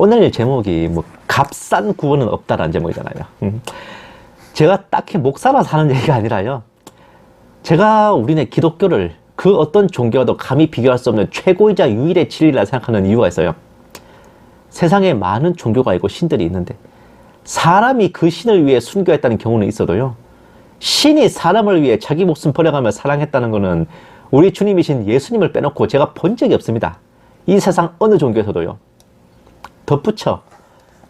오늘 제목이 뭐 값싼 구원은 없다라는 제목이잖아요. 제가 딱히 목사라서 하는 얘기가 아니라요. 제가 우리네 기독교를 그 어떤 종교와도 감히 비교할 수 없는 최고이자 유일의 진리라 생각하는 이유가 있어요. 세상에 많은 종교가 있고 신들이 있는데 사람이 그 신을 위해 순교했다는 경우는 있어도요. 신이 사람을 위해 자기 목숨 버려가며 사랑했다는 것은 우리 주님이신 예수님을 빼놓고 제가 본 적이 없습니다. 이 세상 어느 종교에서도요. 덧붙여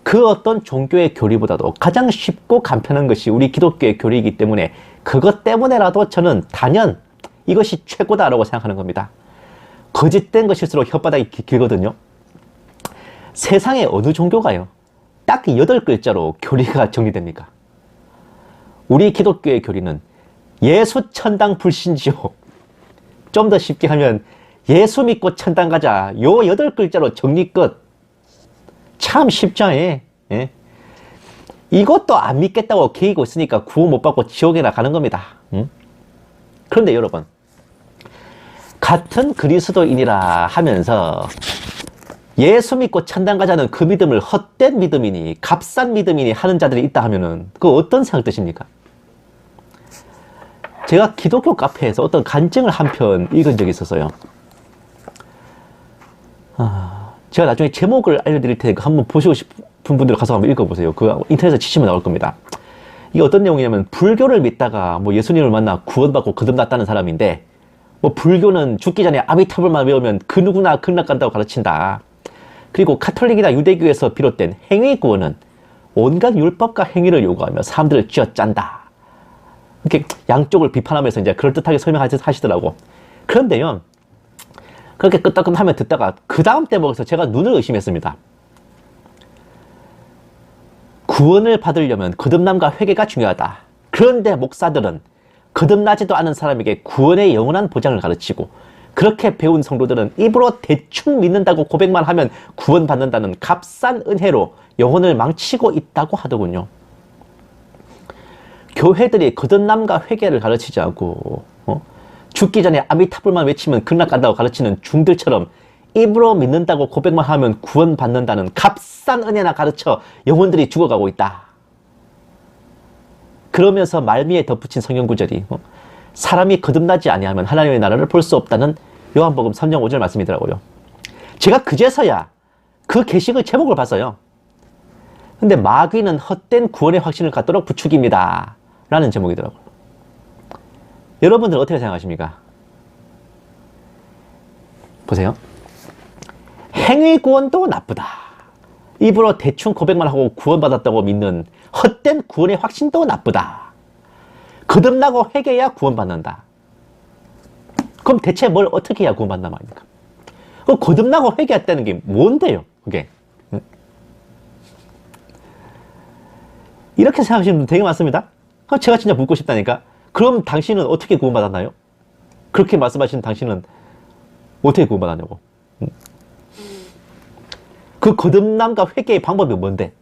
그 어떤 종교의 교리보다도 가장 쉽고 간편한 것이 우리 기독교의 교리이기 때문에 그것 때문에라도 저는 단연 이것이 최고다라고 생각하는 겁니다. 거짓된 것일수록 혓바닥이 길거든요. 세상의 어느 종교가요 딱 8글자로 교리가 정리됩니까? 우리 기독교의 교리는 예수 천당 불신지요. 좀 더 쉽게 하면 예수 믿고 천당 가자. 요 8글자로 정리 끝. 참 쉽죠. 예. 이것도 안 믿겠다고 개이고 있으니까 구원 못 받고 지옥에나 가는 겁니다. 그런데 여러분, 같은 그리스도인이라 하면서 예수 믿고 천당 가자는 그 믿음을 헛된 믿음이니 값싼 믿음이니 하는 자들이 있다 하면은 그 어떤 생각 드십니까? 제가 기독교 카페에서 어떤 간증을 한 편 읽은 적이 있었어요. 제가 나중에 제목을 알려드릴 테니까 한번 보시고 싶은 분들 가서 한번 읽어보세요. 그 인터넷에 치시면 나올 겁니다. 이게 어떤 내용이냐면 불교를 믿다가 뭐 예수님을 만나 구원받고 거듭났다는 사람인데 뭐 불교는 죽기 전에 아미타불만 외우면 그 누구나 극락 간다고 가르친다. 그리고 카톨릭이나 유대교에서 비롯된 행위 구원은 온갖 율법과 행위를 요구하며 사람들을 쥐어짠다. 이렇게 양쪽을 비판하면서 이제 그럴듯하게 설명하시더라고. 그런데요, 그렇게 끄떡끄떡하며 듣다가 그 다음 대목에서 제가 눈을 의심했습니다. 구원을 받으려면 거듭남과 회개가 중요하다. 그런데 목사들은 거듭나지도 않은 사람에게 구원의 영원한 보장을 가르치고 그렇게 배운 성도들은 입으로 대충 믿는다고 고백만 하면 구원받는다는 값싼 은혜로 영혼을 망치고 있다고 하더군요. 교회들이 거듭남과 회개를 가르치지 않고 죽기 전에 아미타불만 외치면 극락 간다고 가르치는 중들처럼 입으로 믿는다고 고백만 하면 구원받는다는 값싼 은혜나 가르쳐 영혼들이 죽어가고 있다. 그러면서 말미에 덧붙인 성경구절이 사람이 거듭나지 아니하면 하나님의 나라를 볼 수 없다는 요한복음 3장 5절 말씀이더라고요. 제가 그제서야 그 게시글 제목을 봤어요. 근데 마귀는 헛된 구원의 확신을 갖도록 부추깁니다 라는 제목이더라고요. 여러분들 어떻게 생각하십니까? 보세요. 행위 구원도 나쁘다. 입으로 대충 고백만 하고 구원받았다고 믿는 헛된 구원의 확신도 나쁘다. 거듭나고 회개해야 구원받는다. 그럼 대체 뭘 어떻게 해야 구원받나 말입니까? 거듭나고 회개했다는 게 뭔데요? 그게 이렇게 생각하시는 분 되게 많습니다. 제가 진짜 묻고 싶다니까. 그럼 당신은 어떻게 구원받았나요? 그렇게 말씀하시는 당신은 어떻게 구원받았냐고. 그 거듭남과 회개의 방법이 뭔데?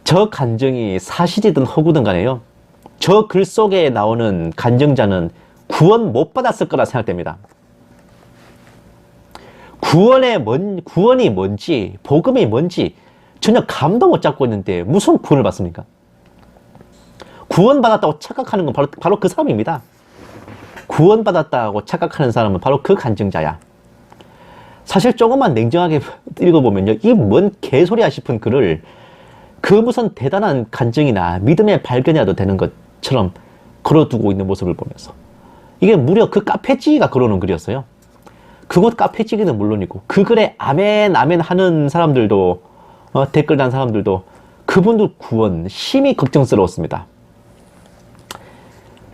저 간증이 사실이든 허구든 간에요. 저 글 속에 나오는 간증자는 구원 못 받았을 거라 생각됩니다. 구원이 뭔지, 복음이 뭔지 전혀 감도 못 잡고 있는데 무슨 구원을 받습니까? 구원받았다고 착각하는 건 바로 그 사람입니다. 구원받았다고 착각하는 사람은 바로 그 간증자야. 사실 조금만 냉정하게 읽어보면요, 이 뭔 개소리야 싶은 글을 그 무슨 대단한 간증이나 믿음의 발견이라도 되는 것처럼 걸어두고 있는 모습을 보면서 이게 무려 그 카페찌기가 걸어놓은 글이었어요. 그곳 카페찌기는 물론이고 그 글에 아멘 아멘 하는 사람들도 댓글 단 사람들도 그분들 구원 심히 걱정스러웠습니다.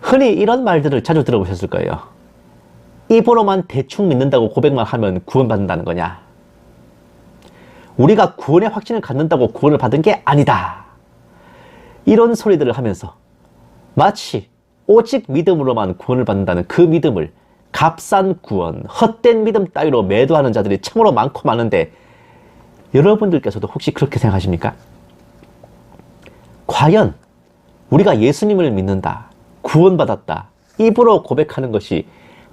흔히 이런 말들을 자주 들어보셨을 거예요. 입으로만 대충 믿는다고 고백만 하면 구원받는다는 거냐? 우리가 구원의 확신을 갖는다고 구원을 받은 게 아니다. 이런 소리들을 하면서 마치 오직 믿음으로만 구원을 받는다는 그 믿음을 값싼 구원, 헛된 믿음 따위로 매도하는 자들이 참으로 많고 많은데 여러분들께서도 혹시 그렇게 생각하십니까? 과연 우리가 예수님을 믿는다, 구원받았다, 입으로 고백하는 것이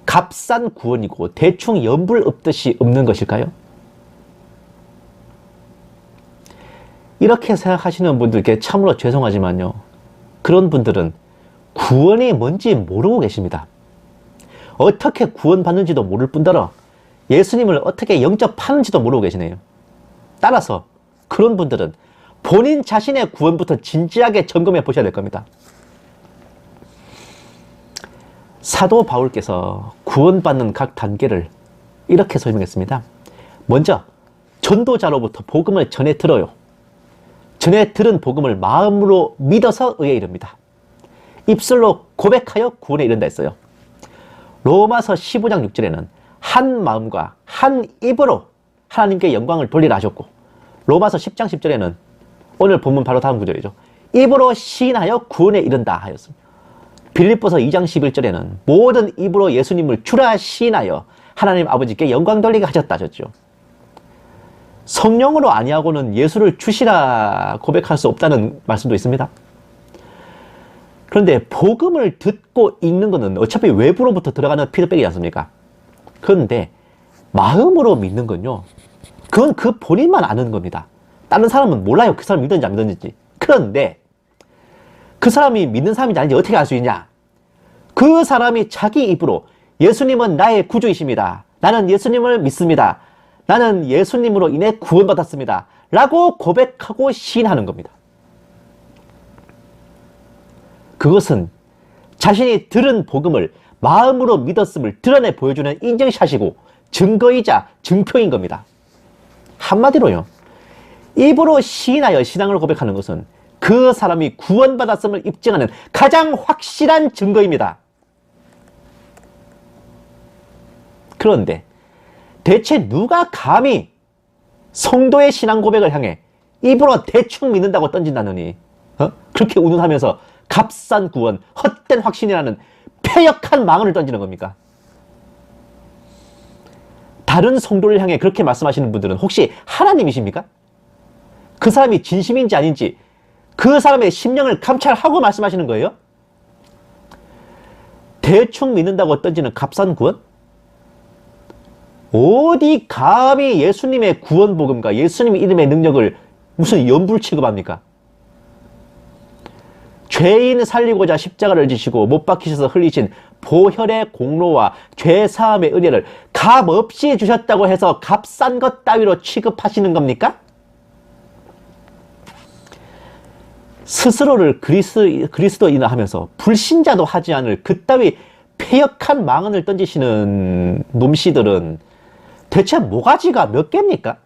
값싼 구원이고 대충 연불 없듯이 없는 것일까요? 이렇게 생각하시는 분들께 참으로 죄송하지만요. 그런 분들은 구원이 뭔지 모르고 계십니다. 어떻게 구원받는지도 모를 뿐더러 예수님을 어떻게 영접하는지도 모르고 계시네요. 따라서 그런 분들은 본인 자신의 구원부터 진지하게 점검해 보셔야 될 겁니다. 사도 바울께서 구원받는 각 단계를 이렇게 설명했습니다. 먼저 전도자로부터 복음을 전해 들어요. 전해 들은 복음을 마음으로 믿어서 의에 이릅니다. 입술로 고백하여 구원에 이른다 했어요. 로마서 15장 6절에는 한 마음과 한 입으로 하나님께 영광을 돌리라 하셨고, 로마서 10장 10절에는 오늘 본문 바로 다음 구절이죠. 입으로 시인하여 구원에 이른다 하였습니다. 빌립보서 2장 11절에는 모든 입으로 예수님을 주라 시인하여 하나님 아버지께 영광 돌리게 하셨다 하셨죠. 성령으로 아니하고는 예수를 주시라 고백할 수 없다는 말씀도 있습니다. 그런데 복음을 듣고 읽는 것은 어차피 외부로부터 들어가는 피드백이지 않습니까? 그런데 마음으로 믿는 건요, 그건 그 본인만 아는 겁니다. 다른 사람은 몰라요. 그 사람이 믿는지 안 믿는지. 그런데 그 사람이 믿는 사람인지 아닌지 어떻게 알 수 있냐? 그 사람이 자기 입으로 예수님은 나의 구주이십니다. 나는 예수님을 믿습니다. 나는 예수님으로 인해 구원받았습니다. 라고 고백하고 시인하는 겁니다. 그것은 자신이 들은 복음을 마음으로 믿었음을 드러내 보여주는 인증샷이고 증거이자 증표인 겁니다. 한마디로요, 입으로 시인하여 신앙을 고백하는 것은 그 사람이 구원받았음을 입증하는 가장 확실한 증거입니다. 그런데 대체 누가 감히 성도의 신앙 고백을 향해 입으로 대충 믿는다고 던진다느니 그렇게 운운하면서 값싼 구원, 헛된 확신이라는 패역한 망언을 던지는 겁니까? 다른 성도를 향해 그렇게 말씀하시는 분들은 혹시 하나님이십니까? 그 사람이 진심인지 아닌지 그 사람의 심령을 감찰하고 말씀하시는 거예요? 대충 믿는다고 던지는 값싼 구원? 어디 감히 예수님의 구원 복음과 예수님 이름의 능력을 무슨 연불 취급합니까? 죄인 살리고자 십자가를 지시고 못 박히셔서 흘리신 보혈의 공로와 죄 사함의 은혜를 값 없이 주셨다고 해서 값싼 것 따위로 취급하시는 겁니까? 스스로를 그리스도인이라 하면서 불신자도 하지 않을 그따위 패역한 망언을 던지시는 놈씨들은 대체 모가지가 몇 개입니까?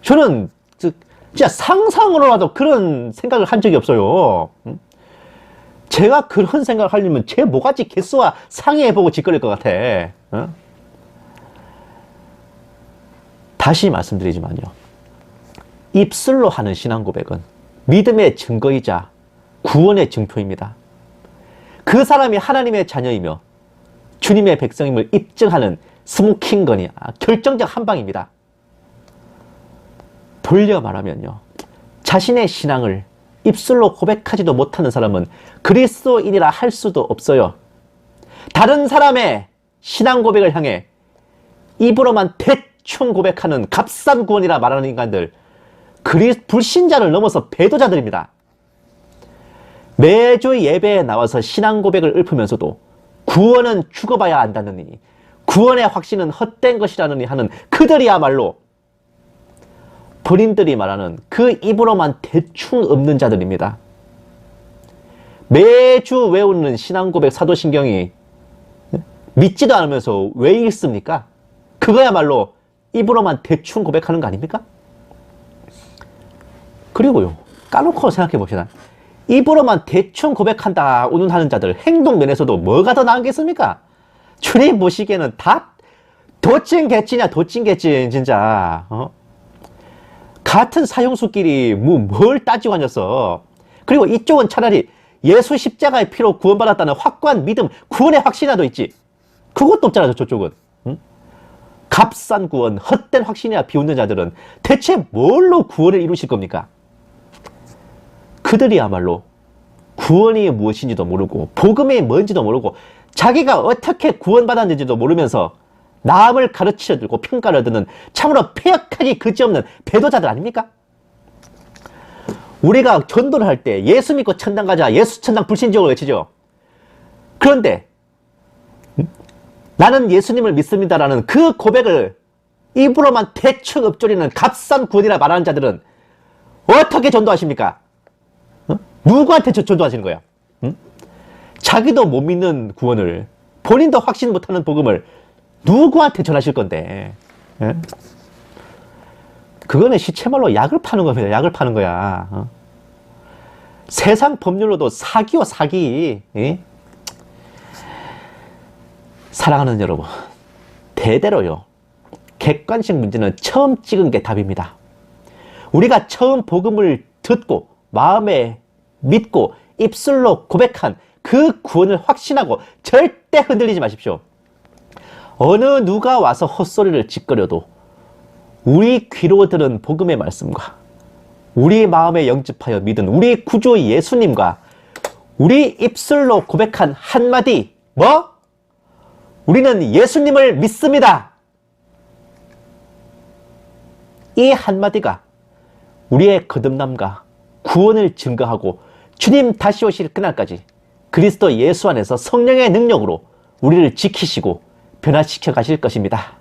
저는 진짜 상상으로라도 그런 생각을 한 적이 없어요. 제가 그런 생각을 하려면 제 모가지 개수와 상의해보고 짓거릴 것 같아. 다시 말씀드리지만요, 입술로 하는 신앙 고백은 믿음의 증거이자 구원의 증표입니다. 그 사람이 하나님의 자녀이며 주님의 백성임을 입증하는 스모킹건이 결정적 한방입니다. 돌려 말하면요, 자신의 신앙을 입술로 고백하지도 못하는 사람은 그리스도인이라 할 수도 없어요. 다른 사람의 신앙 고백을 향해 입으로만 대충 고백하는 값싼 구원이라 말하는 인간들, 불신자를 넘어서 배도자들입니다. 매주 예배에 나와서 신앙 고백을 읊으면서도 구원은 죽어봐야 안다느니, 구원의 확신은 헛된 것이라느니 하는 그들이야말로 본인들이 말하는 그 입으로만 대충 읊는 자들입니다. 매주 외우는 신앙 고백 사도신경이 믿지도 않으면서 왜 읽습니까? 그거야말로 입으로만 대충 고백하는 거 아닙니까? 그리고요, 까놓고 생각해 봅시다. 입으로만 대충 고백한다 운운하는 자들 행동 면에서도 뭐가 더 나은겠습니까? 주님 보시기에는 다 도찐개찐이야, 도찐개찐. 진짜 같은 사형수끼리 뭘 따지고 앉았어. 그리고 이쪽은 차라리 예수 십자가의 피로 구원받았다는 확고한 믿음, 구원의 확신이라도 있지. 그것도 없잖아, 저쪽은. 값싼 구원, 헛된 확신이야 비웃는 자들은 대체 뭘로 구원을 이루실 겁니까? 그들이야말로 구원이 무엇인지도 모르고 복음이 뭔지도 모르고 자기가 어떻게 구원받았는지도 모르면서 남을 가르치려들고 평가를 듣는 참으로 폐역하기 그지없는 배도자들 아닙니까? 우리가 전도를 할 때 예수 믿고 천당 가자, 예수 천당 불신지옥을 외치죠. 그런데 나는 예수님을 믿습니다라는 그 고백을 입으로만 대충 읊조리는 값싼 구원이라 말하는 자들은 어떻게 전도하십니까? 누구한테 전도하시는 거야? 자기도 못 믿는 구원을, 본인도 확신 못하는 복음을 누구한테 전하실 건데? 그거는 시체말로 약을 파는 겁니다. 약을 파는 거야. 세상 법률로도 사기요, 사기. 사랑하는 여러분, 대대로요, 객관식 문제는 처음 찍은 게 답입니다. 우리가 처음 복음을 듣고 마음에 믿고 입술로 고백한 그 구원을 확신하고 절대 흔들리지 마십시오. 어느 누가 와서 헛소리를 짓거려도 우리 귀로 들은 복음의 말씀과 우리 마음에 영접하여 믿은 우리 구주 예수님과 우리 입술로 고백한 한마디, 뭐? 우리는 예수님을 믿습니다. 이 한마디가 우리의 거듭남과 구원을 증거하고 주님 다시 오실 그날까지 그리스도 예수 안에서 성령의 능력으로 우리를 지키시고 변화시켜 가실 것입니다.